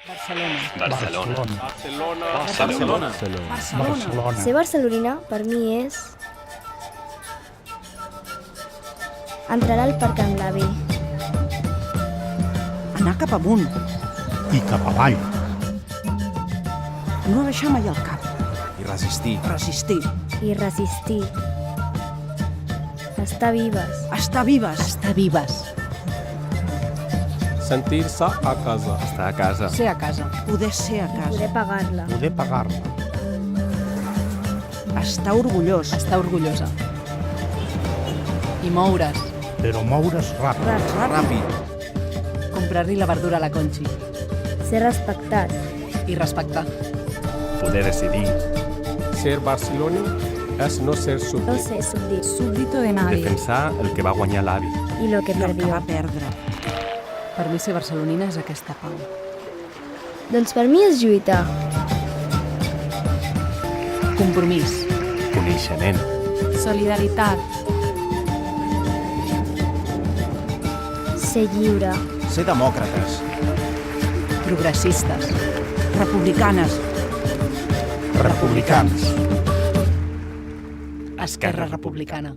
Barcelona. Ser barcelonina per mi és entrar al parc amb l'avi, Anar cap amunt, I cap avall. no deixar mai el cap, I resistir. resistir, i resistir, estar vives, estar vives, Estar vives. Sentir-se a casa. Estar a casa. Ser a casa. poder ser a casa, poder pagar-la, Poder pagar-la. estar orgullós, Estar orgullosa. I moure's. Però moure's ràpid. Ràpid. Comprar-li la verdura a la Conchi. ser respectat, I respectar. Poder decidir. Ser barceloní és no ser no súbdit. ser súbdit Súbdito de nadie. Defensar el que va guanyar l'avi. i lo que i el que va perdió. perdre. Per mi ser barcelonina és aquesta pau. Doncs per mi és lluitar, Compromís. Coneixement. Solidaritat. ser lliure, Ser demòcrates. Progressistes. Republicanes, Republicans. Esquerra Republicana.